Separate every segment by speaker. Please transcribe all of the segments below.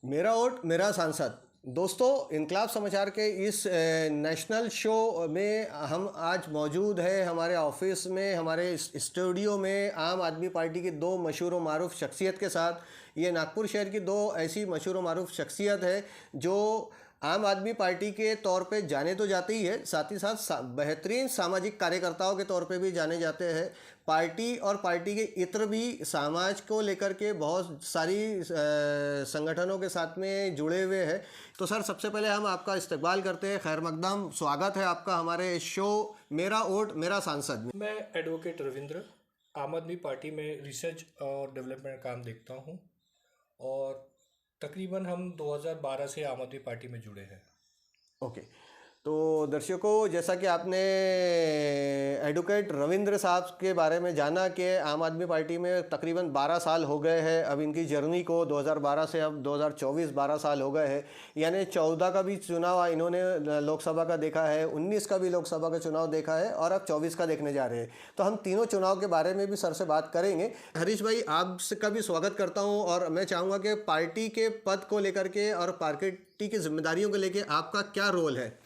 Speaker 1: मेरा वोट मेरा सांसद। दोस्तों, इनकलाब समाचार के इस नेशनल शो में हम आज मौजूद है हमारे ऑफिस में, हमारे स्टूडियो में आम आदमी पार्टी की दो मशहूर व मारूफ शख्सियत के साथ। ये नागपुर शहर की दो ऐसी मशहूर व मारूफ शख्सियत है जो आम आदमी पार्टी के तौर पे जाने तो जाते ही है, साथ ही साथ बेहतरीन सामाजिक कार्यकर्ताओं के तौर पे भी जाने जाते हैं। पार्टी और पार्टी के इतर भी समाज को लेकर के बहुत सारी संगठनों के साथ में जुड़े हुए हैं। तो सर, सबसे पहले हम आपका इस्तकबाल करते हैं, खैर मकदम स्वागत है आपका हमारे शो मेरा वोट मेरा सांसद में।
Speaker 2: मैं एडवोकेट रविंद्र आम आदमी पार्टी में रिसर्च और डेवलपमेंट काम देखता हूँ और तकरीबन हम 2012 से आम आदमी पार्टी में जुड़े हैं।
Speaker 1: ओके, तो दर्शकों, जैसा कि आपने एडवोकेट रविंद्र साहब के बारे में जाना कि आम आदमी पार्टी में तकरीबन 12 साल हो गए हैं अब इनकी जर्नी को। 2012 से अब 2024 12 साल हो गए हैं, यानी 14 का भी चुनाव इन्होंने लोकसभा का देखा है, 19 का भी लोकसभा का चुनाव देखा है और अब 24 का देखने जा रहे हैं। तो हम तीनों चुनाव के बारे में भी सर से बात करेंगे। हरीश भाई, आपका भी स्वागत करता हूँ और मैं चाहूँगा कि पार्टी के पद को लेकर के और पार्टी की जिम्मेदारियों को लेकर आपका क्या रोल है?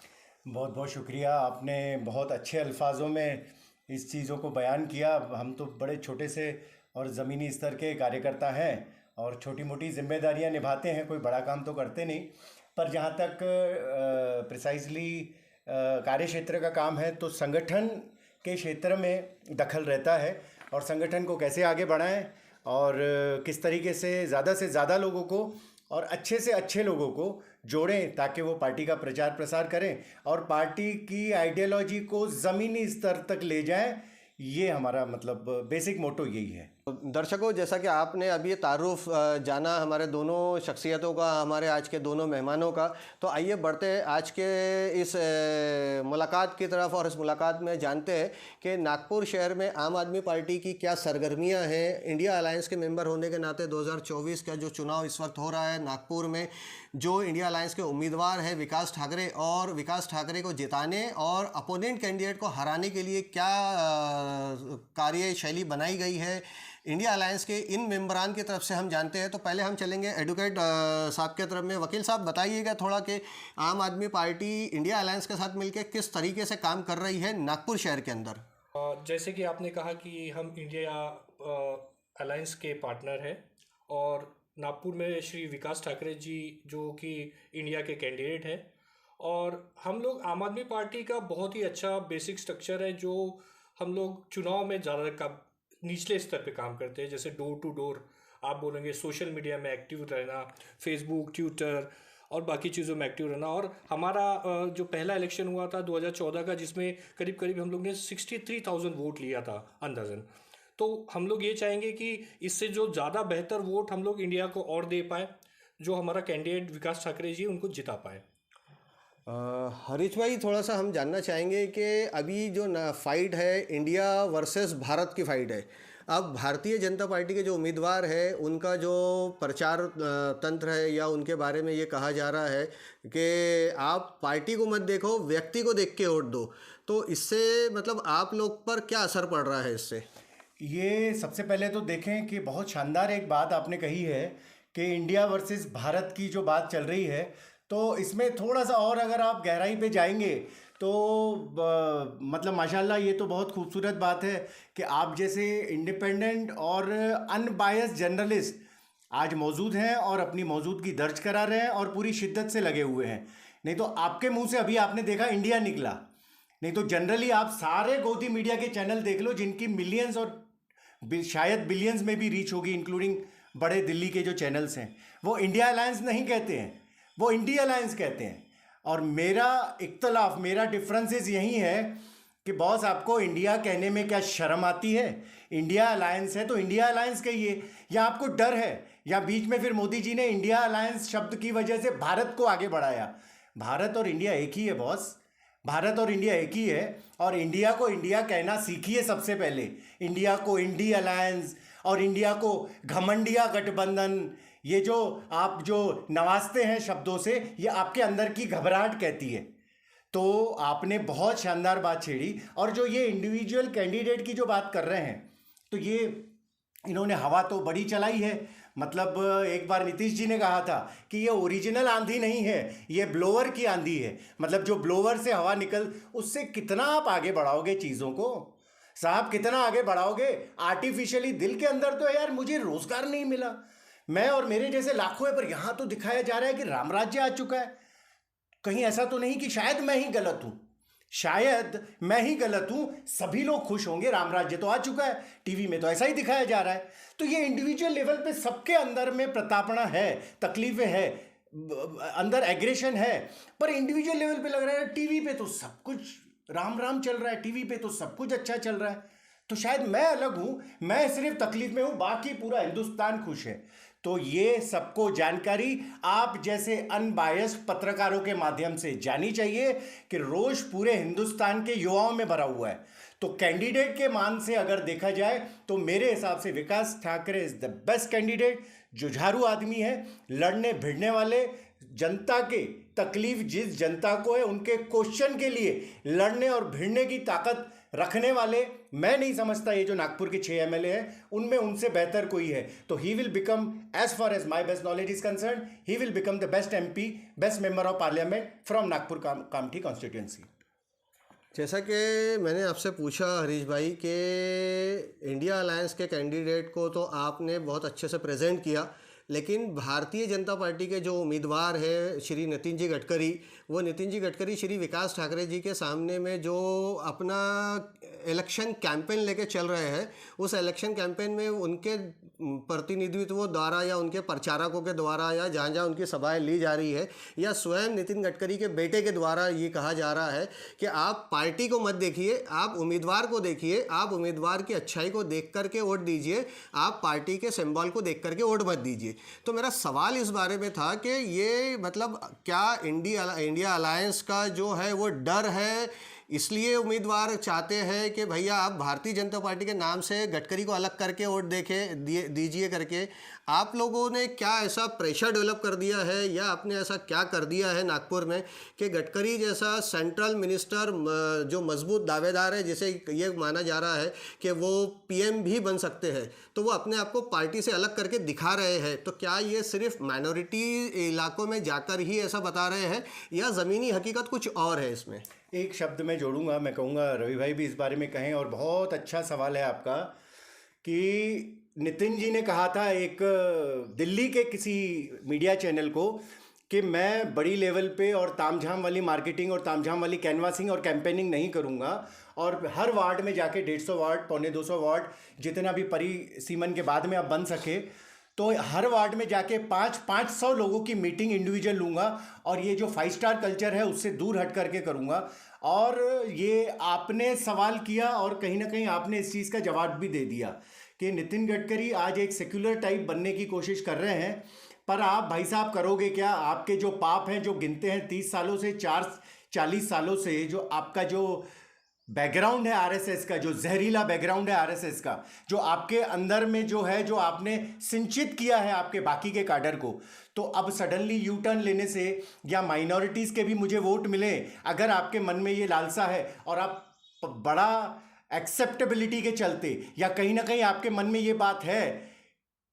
Speaker 3: बहुत बहुत शुक्रिया, आपने बहुत अच्छे अल्फाजों में इस चीज़ों को बयान किया। हम तो बड़े छोटे से और ज़मीनी स्तर के कार्यकर्ता हैं और छोटी मोटी जिम्मेदारियां निभाते हैं, कोई बड़ा काम तो करते नहीं। पर जहाँ तक प्रिसाइजली कार्य क्षेत्र का काम है तो संगठन के क्षेत्र में दखल रहता है और संगठन को कैसे आगे बढ़ाएं और किस तरीके से ज़्यादा लोगों को और अच्छे से अच्छे लोगों को जोड़ें ताकि वो पार्टी का प्रचार प्रसार करें और पार्टी की आइडियोलॉजी को ज़मीनी स्तर तक ले जाएं। ये हमारा मतलब बेसिक मोटो यही है।
Speaker 1: दर्शकों, जैसा कि आपने अभी तारुफ जाना हमारे दोनों शख्सियतों का, हमारे आज के दोनों मेहमानों का, तो आइए बढ़ते हैं आज के इस मुलाकात की तरफ। और इस मुलाकात में जानते हैं कि नागपुर शहर में आम आदमी पार्टी की क्या सरगर्मियां हैं। इंडिया अलायंस के मेंबर होने के नाते 2024 का जो चुनाव इस वक्त हो रहा है नागपुर में, जो इंडिया अलायंस के उम्मीदवार है विकास ठाकरे, और विकास ठाकरे को जिताने और अपोनेंट कैंडिडेट को हराने के लिए क्या कार्यशैली बनाई गई है इंडिया अलायंस के इन मेंबरान की तरफ से हम जानते हैं। तो पहले हम चलेंगे एडवोकेट साहब के तरफ में। वकील साहब, बताइएगा थोड़ा कि आम आदमी पार्टी इंडिया अलायंस के साथ मिलकर किस तरीके से काम कर रही है नागपुर शहर के अंदर।
Speaker 2: जैसे कि आपने कहा कि हम इंडिया अलायंस के पार्टनर हैं और नागपुर में श्री विकास ठाकरे जी जो कि इंडिया के कैंडिडेट हैं, और हम लोग आम आदमी पार्टी का बहुत ही अच्छा बेसिक स्ट्रक्चर है जो हम लोग चुनाव में ज़्यादा निचले स्तर पे काम करते हैं। जैसे डोर टू डोर आप बोलेंगे, सोशल मीडिया में एक्टिव रहना, फेसबुक, ट्विटर और बाकी चीज़ों में एक्टिव रहना। और हमारा जो पहला इलेक्शन हुआ था 2014 का, जिसमें करीब करीब हम लोग ने 63,000 वोट लिया था अंदाजन। तो हम लोग ये चाहेंगे कि इससे जो ज़्यादा बेहतर वोट हम लोग इंडिया को और दे पाए, जो हमारा कैंडिडेट विकास ठाकरे जी उनको जिता पाए।
Speaker 1: हरीश भाई, थोड़ा सा हम जानना चाहेंगे कि अभी जो फाइट है इंडिया वर्सेस भारत की फाइट है। अब भारतीय जनता पार्टी के जो उम्मीदवार है उनका जो प्रचार तंत्र है या उनके बारे में ये कहा जा रहा है कि आप पार्टी को मत देखो, व्यक्ति को देख के वोट दो। तो इससे मतलब आप लोग पर क्या असर पड़ रहा है इससे?
Speaker 3: ये सबसे पहले तो देखें कि बहुत शानदार एक बात आपने कही है कि इंडिया वर्सेस भारत की जो बात चल रही है, तो इसमें थोड़ा सा और अगर आप गहराई पे जाएंगे तो मतलब माशाल्लाह ये तो बहुत खूबसूरत बात है कि आप जैसे इंडिपेंडेंट और अनबायस्ड जर्नलिस्ट आज मौजूद हैं और अपनी मौजूदगी दर्ज करा रहे हैं और पूरी शिद्दत से लगे हुए हैं। नहीं तो आपके मुंह से अभी आपने देखा इंडिया निकला, नहीं तो जनरली आप सारे गोदी मीडिया के चैनल देख लो जिनकी मिलियंस और शायद बिलियंस में भी रीच होगी, इंक्लूडिंग बड़े दिल्ली के जो चैनल्स हैं, वो इंडिया अलायंस नहीं कहते हैं, वो इंडिया अलायंस कहते हैं। और मेरा इख्तलाफ, मेरा डिफरेंसेस यही है कि बॉस आपको इंडिया कहने में क्या शर्म आती है? इंडिया अलायंस है तो इंडिया अलायंस कहिए, या आपको डर है, या बीच में फिर मोदी जी ने इंडिया अलायंस शब्द की वजह से भारत को आगे बढ़ाया। भारत और इंडिया एक ही है बॉस, भारत और इंडिया एक ही है। और इंडिया को इंडिया कहना सीखिए सबसे पहले। इंडिया को इंडिया अलायंस और इंडिया को घमंडिया गठबंधन, ये जो आप जो नवाजते हैं शब्दों से, ये आपके अंदर की घबराहट कहती है। तो आपने बहुत शानदार बात छेड़ी। और जो ये इंडिविजुअल कैंडिडेट की जो बात कर रहे हैं, तो ये इन्होंने हवा तो बड़ी चलाई है। मतलब एक बार नीतीश जी ने कहा था कि ये ओरिजिनल आंधी नहीं है, ये ब्लोअर की आंधी है। मतलब जो ब्लोअर से हवा निकल, उससे कितना आप आगे बढ़ाओगे चीज़ों को साहब, कितना आगे बढ़ाओगे आर्टिफिशियली। दिल के अंदर तो यार मुझे रोजगार नहीं मिला, मैं और मेरे जैसे लाखों है, पर यहाँ तो दिखाया जा रहा है कि राम राज्य आ चुका है। कहीं ऐसा तो नहीं कि शायद मैं ही गलत हूं, शायद मैं ही गलत हूं, सभी लोग खुश होंगे, राम राज्य तो आ चुका है, टीवी में तो ऐसा ही दिखाया जा रहा है। तो ये इंडिविजुअल लेवल पे सबके अंदर में प्रताड़ना है, तकलीफें है, अंदर एग्रेशन है, पर इंडिविजुअल लेवल पे लग रहा है टीवी पे तो सब कुछ राम राम चल रहा है, टीवी पे तो सब कुछ अच्छा चल रहा है। तो शायद मैं अलग हूं, मैं सिर्फ तकलीफ में हूं, बाकी पूरा हिंदुस्तान खुश है। तो ये सबको जानकारी आप जैसे अनबायस्ड पत्रकारों के माध्यम से जानी चाहिए कि रोष पूरे हिंदुस्तान के युवाओं में भरा हुआ है। तो कैंडिडेट के मान से अगर देखा जाए तो मेरे हिसाब से Vikas Thackeray is the best candidate. जुझारू आदमी है, लड़ने भिड़ने वाले, जनता के तकलीफ जिस जनता को है उनके क्वेश्चन के लिए लड़ने और भिड़ने की ताकत रखने वाले। मैं नहीं समझता ये जो नागपुर के 6 एमएलए हैं उनमें उनसे बेहतर कोई है। तो he will become, as far as my best knowledge is concern, he will become the best MP, best member of parliament from Nagpur Kamthi constituency.
Speaker 1: जैसा कि मैंने आपसे पूछा हरीश भाई कि इंडिया अलायंस के कैंडिडेट को तो आपने बहुत अच्छे से प्रेजेंट किया, लेकिन भारतीय जनता पार्टी के जो उम्मीदवार है श्री नितिन जी गडकरी, वो नितिन जी गडकरी श्री विकास ठाकरे जी के सामने में जो अपना इलेक्शन कैंपेन लेके चल रहे हैं, उस इलेक्शन कैंपेन में उनके प्रतिनिधित्व द्वारा या उनके प्रचारकों के द्वारा या जहाँ जहाँ उनकी सभाएं ली जा रही है या स्वयं नितिन गडकरी के बेटे के द्वारा ये कहा जा रहा है कि आप पार्टी को मत देखिए, आप उम्मीदवार को देखिए, आप उम्मीदवार की अच्छाई को देख करके वोट दीजिए, आप पार्टी के सिंबल को देख करके वोट मत दीजिए। तो मेरा सवाल इस बारे में था कि ये मतलब क्या इंडिया अलायंस का जो है वो डर है, इसलिए उम्मीदवार चाहते हैं कि भैया आप भारतीय जनता पार्टी के नाम से गडकरी को अलग करके वोट दीजिए करके? आप लोगों ने क्या ऐसा प्रेशर डेवलप कर दिया है या आपने ऐसा क्या कर दिया है नागपुर में कि गडकरी जैसा सेंट्रल मिनिस्टर जो मजबूत दावेदार है, जिसे ये माना जा रहा है कि वो पीएम भी बन सकते हैं, तो वो अपने आप को पार्टी से अलग करके दिखा रहे हैं? तो क्या ये सिर्फ माइनॉरिटी इलाकों में जाकर ही ऐसा बता रहे हैं या ज़मीनी हकीकत कुछ और है इसमें?
Speaker 3: एक शब्द मैं जोड़ूंगा, मैं कहूँगा रवि भाई भी इस बारे में कहें, और बहुत अच्छा सवाल है आपका कि नितिन जी ने कहा था एक दिल्ली के किसी मीडिया चैनल को कि मैं बड़ी लेवल पे और तामझाम वाली मार्केटिंग और तामझाम वाली कैनवासिंग और कैंपेनिंग नहीं करूँगा, और हर वार्ड में जाके 150 वार्ड, पौने 200 वार्ड, जितना भी परिसीमन के बाद में अब बन सके, तो हर वार्ड में जाके 500 लोगों की मीटिंग इंडिविजुअल लूँगा और ये जो 5 स्टार कल्चर है उससे दूर हट करके करूँगा। और ये आपने सवाल किया और कहीं ना कहीं आपने इस चीज़ का जवाब भी दे दिया कि नितिन गडकरी आज एक सेक्युलर टाइप बनने की कोशिश कर रहे हैं, पर आप भाई साहब करोगे क्या? आपके जो पाप हैं, जो गिनते हैं 30 सालों से 40 सालों से, जो आपका जो बैकग्राउंड है आरएसएस का, जो जहरीला बैकग्राउंड है आरएसएस का, जो आपके अंदर में जो है, जो आपने सिंचित किया है आपके बाकी के काडर को, तो अब सडनली यू टर्न लेने से या माइनॉरिटीज़ के भी मुझे वोट मिले, अगर आपके मन में ये लालसा है और आप बड़ा एक्सेप्टेबिलिटी के चलते, या कहीं ना कहीं आपके मन में ये बात है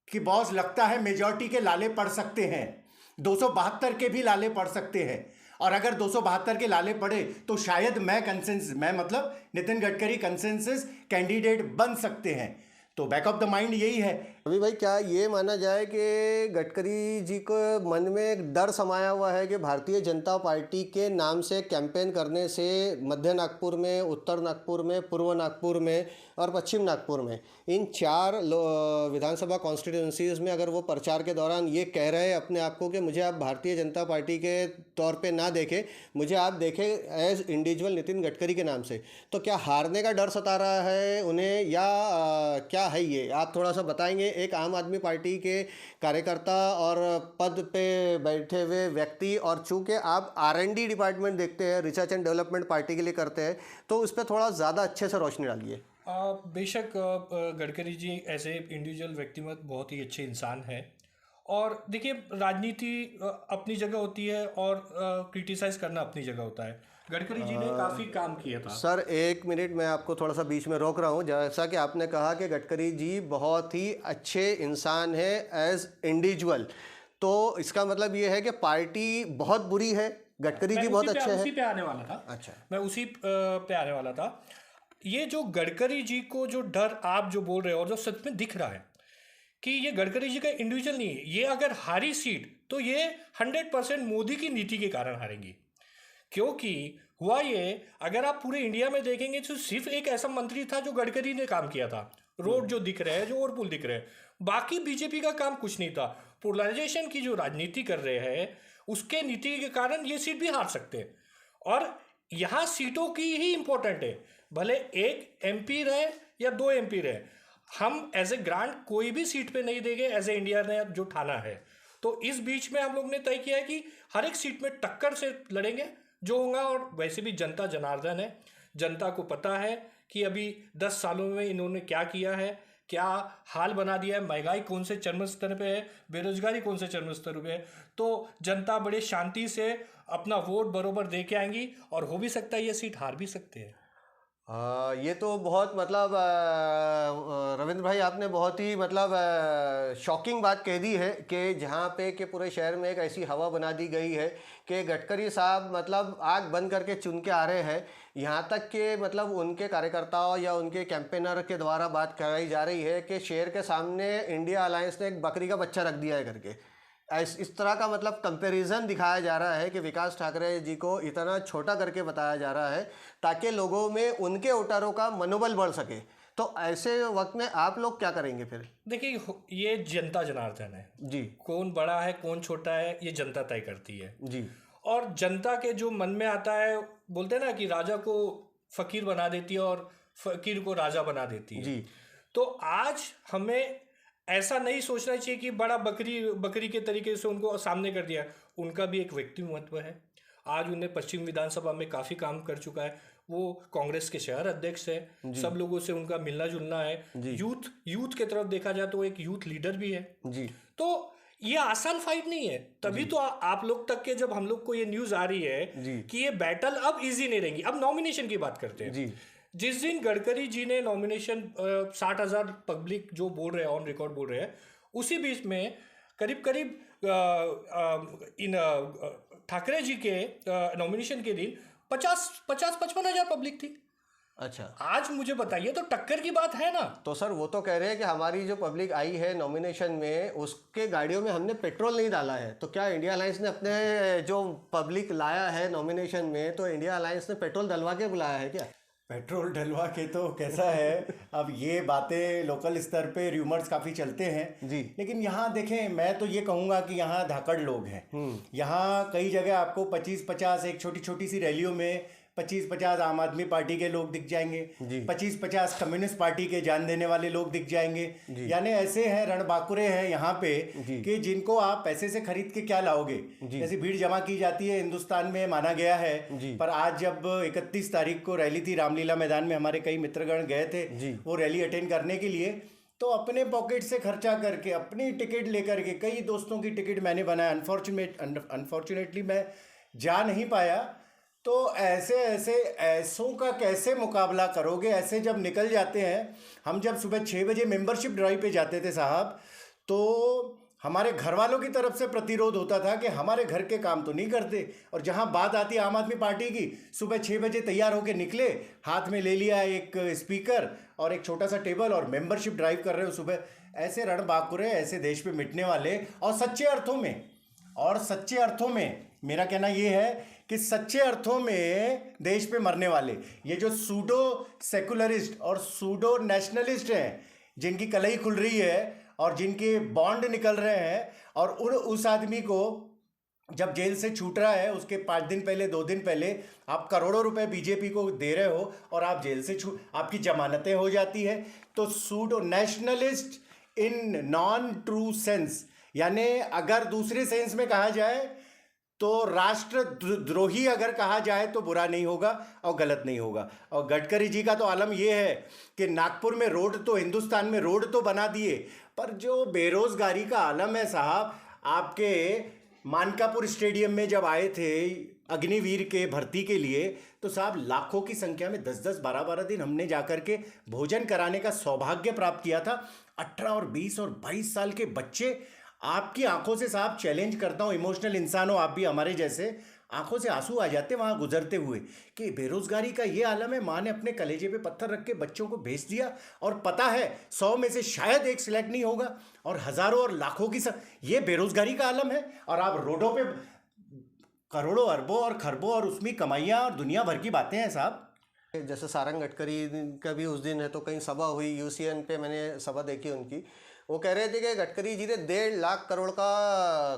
Speaker 3: कि बॉस लगता है मेजॉरिटी के लाले पड़ सकते हैं, 272 के भी लाले पड़ सकते हैं, और अगर 272 के लाले पड़े तो शायद मैं मतलब नितिन गडकरी कंसेंसस कैंडिडेट बन सकते हैं। तो बैक ऑफ द माइंड यही है।
Speaker 1: अभी भाई क्या ये माना जाए कि गडकरी जी को मन में एक डर समाया हुआ है कि भारतीय जनता पार्टी के नाम से कैंपेन करने से मध्य नागपुर में, उत्तर नागपुर में, पूर्व नागपुर में और पश्चिम नागपुर में, इन 4 विधानसभा कॉन्स्टिट्यूंसीज़ में अगर वो प्रचार के दौरान ये कह रहे हैं अपने आप को कि मुझे आप भारतीय जनता पार्टी के तौर पे ना देखें, मुझे आप देखें एज इंडिविजुअल नितिन गडकरी के नाम से, तो क्या हारने का डर सता रहा है उन्हें या क्या है ये? आप थोड़ा सा बताएंगे, एक आम आदमी पार्टी के कार्यकर्ता और पद पे बैठे हुए व्यक्ति, और चूंकि आप R&D डिपार्टमेंट देखते हैं, रिसर्च एंड डेवलपमेंट पार्टी के लिए करते हैं, तो उस पर थोड़ा ज़्यादा अच्छे से रोशनी डालिए।
Speaker 2: बेशक गडकरी जी ऐसे इंडिविजुअल व्यक्तिगत बहुत ही अच्छे इंसान हैं, और देखिए राजनीति अपनी जगह होती है और क्रिटिसाइज़ करना अपनी जगह होता है, गडकरी जी ने काफ़ी काम किया था।
Speaker 1: सर एक मिनट, मैं आपको थोड़ा सा बीच में रोक रहा हूँ। जैसा कि आपने कहा कि गडकरी जी बहुत ही अच्छे इंसान हैं एज इंडिविजुअल, तो इसका मतलब ये है कि पार्टी बहुत बुरी है, गडकरी जी बहुत अच्छे हैं।
Speaker 2: उसी पे आने वाला था।
Speaker 1: अच्छा,
Speaker 2: मैं उसी पे आने वाला था। ये जो गडकरी जी को जो डर आप जो बोल रहे हो और जो सच में दिख रहा है कि ये गडकरी जी का इंडिविजुअल नहीं है, ये अगर हारी सीट तो ये 100% मोदी की नीति के कारण हारेंगी। क्योंकि हुआ ये, अगर आप पूरे इंडिया में देखेंगे तो सिर्फ एक ऐसा मंत्री था जो गडकरी ने काम किया था, रोड जो दिख रहे हैं, जो और पुल दिख रहे हैं, बाकी बीजेपी का काम कुछ नहीं था। पोलराइजेशन की जो राजनीति कर रहे हैं उसके नीति के कारण ये सीट भी हार सकते हैं। और यहाँ सीटों की ही इंपॉर्टेंट है, भले एक एमपी रहे या 2 एमपी रहे, हम एज ए ग्रांट कोई भी सीट पे नहीं देंगे एज ए इंडिया ने जो ठाना है। तो इस बीच में हम लोग ने तय किया है कि हर एक सीट में टक्कर से लड़ेंगे जो होगा। और वैसे भी जनता जनार्दन है, जनता को पता है कि अभी 10 सालों में इन्होंने क्या किया है, क्या हाल बना दिया है, महंगाई कौन से चरम स्तर पे है, बेरोजगारी कौन से चरम स्तर पे है। तो जनता बड़े शांति से अपना वोट बरोबर दे के आएंगी और हो भी सकता है ये सीट हार भी सकते हैं।
Speaker 1: ये तो बहुत मतलब रविंद्र भाई आपने बहुत ही मतलब शॉकिंग बात कह दी है कि जहाँ पे कि पूरे शहर में एक ऐसी हवा बना दी गई है कि गडकरी साहब मतलब आग बंद करके चुन के आ रहे हैं। यहाँ तक कि मतलब उनके कार्यकर्ताओं या उनके कैंपेनर के द्वारा बात कराई जा रही है कि शेर के सामने इंडिया अलायंस ने एक बकरी का बच्चा रख दिया है करके। इस तरह का मतलब कंपैरिजन दिखाया जा रहा है कि विकास ठाकरे जी को इतना छोटा करके बताया जा रहा है ताकि लोगों में उनके वोटरों का मनोबल बढ़ सके। तो ऐसे वक्त में आप लोग क्या करेंगे फिर?
Speaker 2: देखिए, ये जनता जनार्दन है
Speaker 1: जी,
Speaker 2: कौन बड़ा है कौन छोटा है ये जनता तय करती है
Speaker 1: जी,
Speaker 2: और जनता के जो मन में आता है, बोलते हैं ना कि राजा को फकीर बना देती है और फकीर को राजा बना देती है।
Speaker 1: जी,
Speaker 2: तो आज हमें ऐसा नहीं सोचना चाहिए कि बड़ा बकरी के तरीके से उनको सामने कर दिया। उनका भी एक व्यक्तिमत्व है। आज उन्हें पश्चिम विधानसभा में काफ़ी काम कर चुका है, वो कांग्रेस के शहर अध्यक्ष है, सब लोगों से उनका मिलना जुलना है, यूथ के तरफ देखा जाए तो एक यूथ लीडर भी है।
Speaker 1: जी,
Speaker 2: तो ये आसान फाइट नहीं है। तभी तो आप लोग तक के जब हम लोग को ये न्यूज़ आ रही है कि ये बैटल अब इजी नहीं रहेंगी। अब नॉमिनेशन की बात करते हैं।
Speaker 1: जी,
Speaker 2: जिस दिन गडकरी जी ने नॉमिनेशन 60,000 पब्लिक जो बोल रहे हैं, ऑन रिकॉर्ड बोल रहे हैं, उसी बीच में करीब करीब इन ठाकरे जी के नॉमिनेशन के दिन 50-55 हज़ार पब्लिक थी।
Speaker 1: अच्छा,
Speaker 2: आज मुझे बताइए, तो टक्कर की बात है ना।
Speaker 1: तो सर वो तो कह रहे हैं कि हमारी जो पब्लिक आई है नॉमिनेशन में उसके गाड़ियों में हमने पेट्रोल नहीं डाला है। तो क्या इंडिया अलायंस ने अपने जो पब्लिक लाया है नॉमिनेशन में, तो इंडिया अलायंस ने पेट्रोल डलवा के बुलाया है क्या?
Speaker 3: पेट्रोल डलवा के तो कैसा है, अब ये बातें लोकल स्तर पे र्यूमर्स काफ़ी चलते हैं
Speaker 1: जी,
Speaker 3: लेकिन यहाँ देखें, मैं तो ये कहूँगा कि यहाँ धाकड़ लोग हैं। यहाँ कई जगह आपको 25-50 एक छोटी छोटी सी रैलियों में 25-50 आम आदमी पार्टी के लोग दिख जाएंगे, 25-50 कम्युनिस्ट पार्टी के जान देने वाले लोग दिख जाएंगे। यानी ऐसे हैं, रणबांकुरे हैं यहाँ पे कि जिनको आप पैसे से खरीद के क्या लाओगे। जैसे भीड़ जमा की जाती है हिंदुस्तान में, माना गया है। पर आज जब 31 तारीख को रैली थी रामलीला मैदान में, हमारे कई मित्रगण गए थे वो रैली अटेंड करने के लिए, तो अपने पॉकेट से खर्चा करके अपनी टिकट लेकर के, कई दोस्तों की टिकट मैंने बनाया, अनफॉर्चुनेटली मैं जा नहीं पाया। तो ऐसों का कैसे मुकाबला करोगे? ऐसे जब निकल जाते हैं, हम जब सुबह 6 बजे मेंबरशिप ड्राइव पे जाते थे साहब, तो हमारे घर वालों की तरफ से प्रतिरोध होता था कि हमारे घर के काम तो नहीं करते। और जहां बात आती आम आदमी पार्टी की, सुबह 6 बजे तैयार होकर निकले, हाथ में ले लिया एक स्पीकर और एक छोटा सा टेबल और मेंबरशिप ड्राइव कर रहे हो सुबह। ऐसे रणबांकुरे, ऐसे देश पे मिटने वाले, और सच्चे अर्थों में मेरा कहना ये है कि सच्चे अर्थों में देश पे मरने वाले ये जो सूडो सेकुलरिस्ट और सूडो नेशनलिस्ट हैं, जिनकी कलई खुल रही है और जिनके बॉन्ड निकल रहे हैं, और उस आदमी को जब जेल से छूट रहा है उसके 5 दिन पहले 2 दिन पहले आप करोड़ों रुपए बीजेपी को दे रहे हो और आप जेल से आपकी जमानतें हो जाती है। तो pseudo nationalist in non true sense, यानी अगर दूसरे सेंस में कहा जाए तो राष्ट्रद्रोही अगर कहा जाए तो बुरा नहीं होगा और गलत नहीं होगा। और गडकरी जी का तो आलम यह है कि नागपुर में रोड तो, हिंदुस्तान में रोड तो बना दिए, पर जो बेरोजगारी का आलम है साहब, आपके मानकापुर स्टेडियम में जब आए थे अग्निवीर के भर्ती के लिए, तो साहब लाखों की संख्या में 10-10, 12-12 दिन हमने जाकर के भोजन कराने का सौभाग्य प्राप्त किया था। 18 और 20 और 22 साल के बच्चे, आपकी आंखों से साहब चैलेंज करता हूँ, इमोशनल इंसान हो आप भी हमारे जैसे, आंखों से आंसू आ जाते वहां गुजरते हुए कि बेरोजगारी का ये आलम है। माँ ने अपने कलेजे पे पत्थर रख के बच्चों को भेज दिया और पता है 100 में से शायद एक सिलेक्ट नहीं होगा, और हजारों और लाखों की ये बेरोजगारी का आलम है। और आप रोडों पे करोड़ों अरबों और खरबों और उसमें कमाइयाँ और दुनिया भर की बातें हैं साहब।
Speaker 1: जैसे सारंग गडकरी का भी उस दिन है, तो कहीं सभा हुई यूसीएन पे, मैंने सभा देखी उनकी। वो कह रहे थे कि गडकरी जी ने 1.5 लाख करोड़ का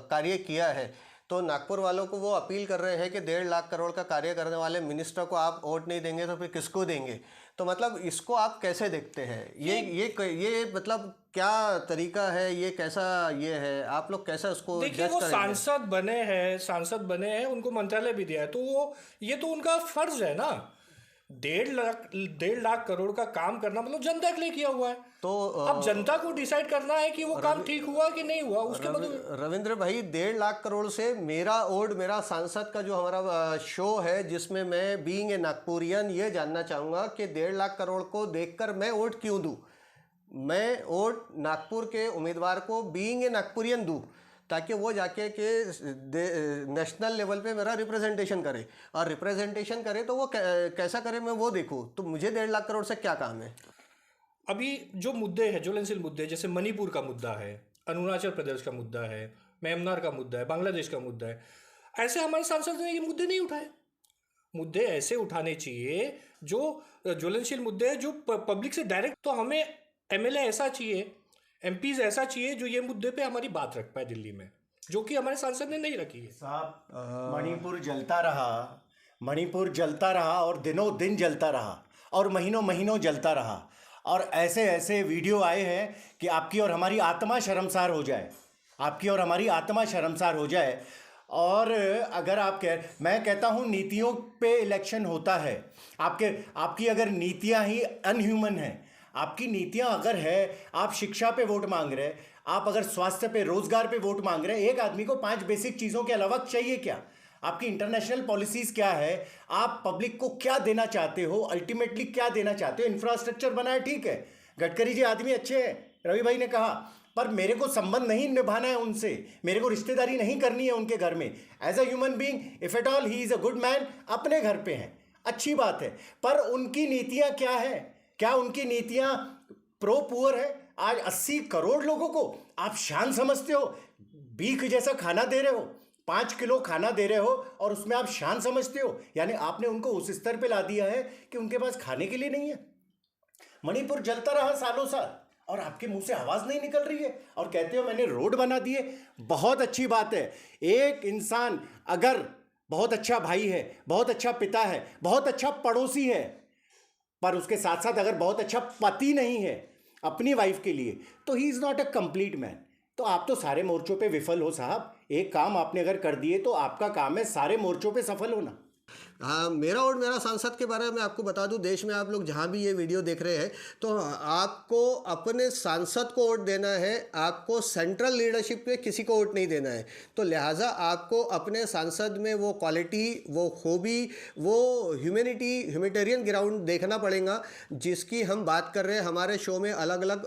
Speaker 1: कार्य किया है। तो नागपुर वालों को वो अपील कर रहे हैं कि 1.5 लाख करोड़ का कार्य करने वाले मिनिस्टर को आप वोट नहीं देंगे तो फिर किसको देंगे? तो मतलब इसको आप कैसे देखते हैं? ये मतलब क्या तरीका है, ये कैसा ये है, आप लोग कैसा उसको
Speaker 2: देखिए,
Speaker 1: जज
Speaker 2: वो
Speaker 1: करेंगे?
Speaker 2: सांसद बने हैं, उनको मंत्रालय भी दिया है, तो वो ये तो उनका फर्ज है ना। 1.5 लाख करोड़ का काम करना मतलब जनता के लिए किया हुआ है।
Speaker 1: तो
Speaker 2: अब जनता को डिसाइड करना है कि वो काम ठीक हुआ कि नहीं हुआ, उसके बाद
Speaker 1: रविंद्र भाई, 1.5 लाख करोड़ से मेरा वोट मेरा सांसद का जो हमारा शो है, जिसमें मैं बीइंग ए नागपुरियन ये जानना चाहूँगा कि 1.5 लाख करोड़ को देखकर मैं वोट क्यों दूँ? मैं वोट नागपुर के उम्मीदवार को बीइंग ए नागपुरियन दूँ, ताकि वो जाके के नेशनल लेवल पे मेरा रिप्रेजेंटेशन करे, और रिप्रेजेंटेशन करे तो वो कैसा करे मैं वो देखूँ। तो मुझे 1.5 लाख करोड़ से क्या काम है?
Speaker 2: अभी जो मुद्दे हैं, ज्वलनशील मुद्दे, जैसे मणिपुर का मुद्दा है, अरुणाचल प्रदेश का मुद्दा है, म्यांमार का मुद्दा है, बांग्लादेश का मुद्दा है, ऐसे हमारे सांसद ने ये मुद्दे नहीं उठाए। मुद्दे ऐसे उठाने चाहिए जो ज्वलनशील मुद्दे हैं, जो पब्लिक से डायरेक्ट। तो हमें एमएलए ऐसा चाहिए, एमपीज ऐसा चाहिए जो ये मुद्दे पे हमारी बात रख पाए दिल्ली में, जो कि हमारे सांसद ने नहीं रखी है।
Speaker 3: साहब मणिपुर जलता रहा, मणिपुर जलता रहा और दिनों दिन जलता रहा और महीनों महीनों जलता रहा, और ऐसे ऐसे वीडियो आए हैं कि आपकी और हमारी आत्मा शर्मसार हो जाए, आपकी और हमारी आत्मा शर्मसार हो जाए। और अगर मैं कहता हूँ नीतियों पे इलेक्शन होता है। आपकी अगर नीतियाँ ही अनह्यूमन हैं, आपकी नीतियाँ अगर है, आप शिक्षा पे वोट मांग रहे, आप अगर स्वास्थ्य पे, रोजगार पे वोट मांग रहे, एक आदमी को 5 बेसिक चीज़ों के अलावा चाहिए क्या? आपकी इंटरनेशनल पॉलिसीज़ क्या है? आप पब्लिक को क्या देना चाहते हो? अल्टीमेटली क्या देना चाहते हो? इंफ्रास्ट्रक्चर बनाए, ठीक है, गडकरी जी आदमी अच्छे हैं, रवि भाई ने कहा, पर मेरे को संबंध नहीं निभाना है उनसे, मेरे को रिश्तेदारी नहीं करनी है उनके घर में। As a human being, if at all he is a good man, अपने घर पे हैं, अच्छी बात है, पर उनकी नीतियाँ क्या है? क्या उनकी नीतियाँ प्रो पुअर है? आज 80 करोड़ लोगों को आप शान समझते हो? भीख जैसा खाना दे रहे हो, 5 किलो खाना दे रहे हो, और उसमें आप शान समझते हो? यानी आपने उनको उस स्तर पे ला दिया है कि उनके पास खाने के लिए नहीं है। मणिपुर जलता रहा सालों साल और आपके मुंह से आवाज़ नहीं निकल रही है, और कहते हो मैंने रोड बना दिए। बहुत अच्छी बात है। एक इंसान अगर बहुत अच्छा भाई है, बहुत अच्छा पिता है, बहुत अच्छा पड़ोसी है, पर उसके साथ साथ अगर बहुत अच्छा पति नहीं है अपनी वाइफ के लिए, तो he is not a complete man. तो आप तो सारे मोर्चों पे विफल हो साहब। एक काम आपने अगर कर दिए तो आपका काम है सारे मोर्चों पे सफल होना।
Speaker 1: हाँ, मेरा और मेरा सांसद के बारे में आपको बता दूं, देश में आप लोग जहाँ भी ये वीडियो देख रहे हैं, तो आपको अपने सांसद को वोट देना है, आपको सेंट्रल लीडरशिप पे किसी को वोट नहीं देना है। तो लिहाजा आपको अपने सांसद में वो क्वालिटी, वो खूबी, वो ह्यूमैनिटेरियन ग्राउंड देखना पड़ेगा, जिसकी हम बात कर रहे हैं हमारे शो में अलग अलग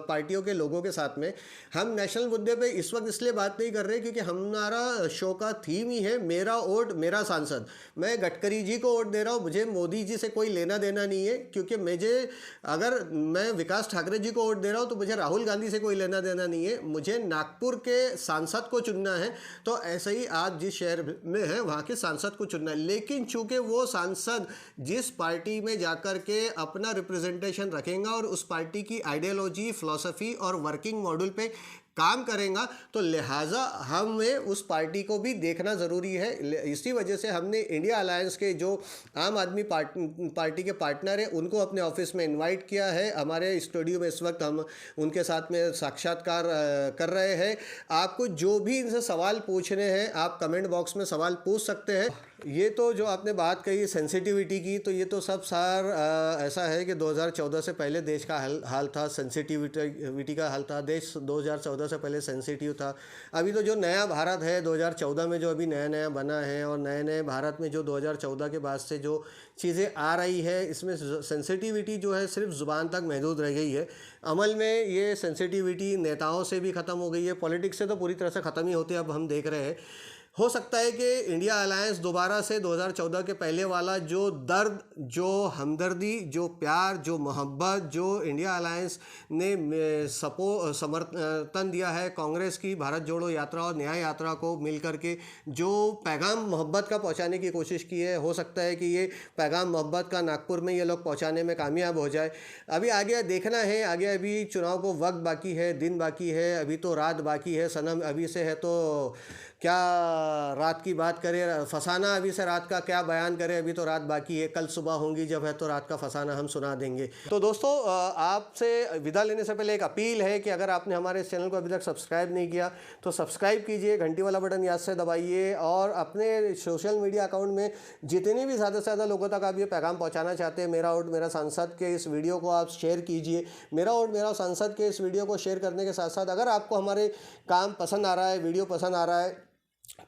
Speaker 1: पार्टियों के लोगों के साथ में। हम नेशनल मुद्दे पे इस वक्त इसलिए बात नहीं कर रहे क्योंकि हमारा शो का थीम ही है मेरा वोट मेरा सांसद। मैं गडकरी जी को वोट दे रहा हूँ, मुझे मोदी जी से कोई लेना देना नहीं है, क्योंकि अगर मैं विकास ठाकरे जी को वोट दे रहा हूँ तो मुझे राहुल गांधी से कोई लेना देना नहीं है, मुझे नागपुर के सांसद को चुनना है। तो ऐसे ही आप जिस शहर में हैं वहाँ के सांसद को चुनना है, लेकिन चूंकि वो सांसद जिस पार्टी में जाकर के अपना रिप्रेजेंटेशन रखेगा और उस पार्टी की आइडियोलॉजी, फिलॉसफी और वर्किंग मॉडल पे काम करेगा, तो लिहाजा हमें उस पार्टी को भी देखना ज़रूरी है। इसी वजह से हमने इंडिया अलायंस के जो आम आदमी पार्टी के पार्टनर हैं उनको अपने ऑफिस में इनवाइट किया है। हमारे स्टूडियो में इस वक्त हम उनके साथ में साक्षात्कार कर रहे हैं। आपको जो भी इनसे सवाल पूछने हैं आप कमेंट बॉक्स में सवाल पूछ सकते हैं। ये तो जो आपने बात कही सेंसिटिविटी की, तो ये तो सब सार ऐसा है कि 2014 से पहले देश का हाल था, सेंसिटिविटी का हाल था। देश 2014 से पहले सेंसिटिव था। अभी तो जो नया भारत है 2014 में, जो अभी नया नया बना है, और नए नए भारत में जो 2014 के बाद से जो चीज़ें आ रही है, इसमें सेंसिटिविटी जो है सिर्फ ज़ुबान तक महदूद रह गई है। अमल में ये सेंसिटिविटी नेताओं से भी ख़त्म हो गई है, पॉलिटिक्स से तो पूरी तरह से ख़त्म ही होती है, अब हम देख रहे हैं। हो सकता है कि इंडिया अलायंस दोबारा से 2014 के पहले वाला जो दर्द, जो हमदर्दी, जो प्यार, जो मोहब्बत जो इंडिया अलायंस ने समर्थन दिया है कांग्रेस की भारत जोड़ो यात्रा और न्याय यात्रा को मिल करके, जो पैगाम मोहब्बत का पहुंचाने की कोशिश की है, हो सकता है कि ये पैगाम मोहब्बत का नागपुर में ये लोग पहुंचाने में कामयाब हो जाए। अभी आगे देखना है, आगे अभी चुनाव को वक्त बाकी है, दिन बाकी है, अभी तो रात बाकी है सनम, अभी से है तो क्या रात की बात करें, फसाना अभी से रात का क्या बयान करें, अभी तो रात बाकी है, कल सुबह होंगी जब है तो रात का फसाना हम सुना देंगे। तो दोस्तों, आपसे विदा लेने से पहले एक अपील है कि अगर आपने हमारे इस चैनल को अभी तक सब्सक्राइब नहीं किया तो सब्सक्राइब कीजिए, घंटी वाला बटन याद से दबाइए, और अपने सोशल मीडिया अकाउंट में जितने भी ज़्यादा से ज़्यादा लोगों तक आप ये पैगाम पहुँचाना चाहते हैं, मेरा वोट मेरा सांसद के इस वीडियो को आप शेयर कीजिए। मेरा वोट मेरा सांसद के इस वीडियो को शेयर करने के साथ साथ अगर आपको हमारे काम पसंद आ रहा है, वीडियो पसंद आ रहा है,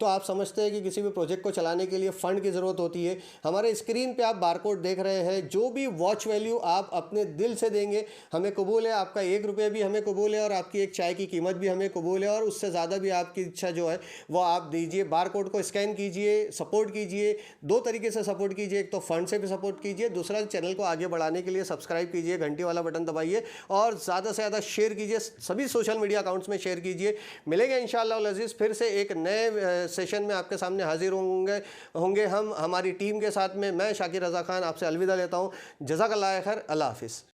Speaker 1: तो आप समझते हैं कि किसी भी प्रोजेक्ट को चलाने के लिए फ़ंड की ज़रूरत होती है, हमारे स्क्रीन पे आप बारकोड देख रहे हैं, जो भी वॉच वैल्यू आप अपने दिल से देंगे हमें कबूल है, आपका 1 रुपये भी हमें कबूल है, और आपकी एक चाय की कीमत भी हमें कबूल है, और उससे ज़्यादा भी आपकी इच्छा जो है वो आप दीजिए। बारकोड को स्कैन कीजिए, सपोर्ट कीजिए। 2 तरीके से सपोर्ट कीजिए, एक तो फंड से भी सपोर्ट कीजिए, दूसरा चैनल को आगे बढ़ाने के लिए सब्सक्राइब कीजिए, घंटी वाला बटन दबाइए, और ज़्यादा से ज़्यादा शेयर कीजिए, सभी सोशल मीडिया अकाउंट्स में शेयर कीजिए। मिलेंगे इंशाअल्लाह अज़ीज़ फिर से एक नए सेशन में आपके सामने हाजिर होंगे हम हमारी टीम के साथ में। मैं शाकिर रज़ा खान आपसे अलविदा लेता हूँ। जज़ाकल्लाह खैर, अल्लाह हाफिज़।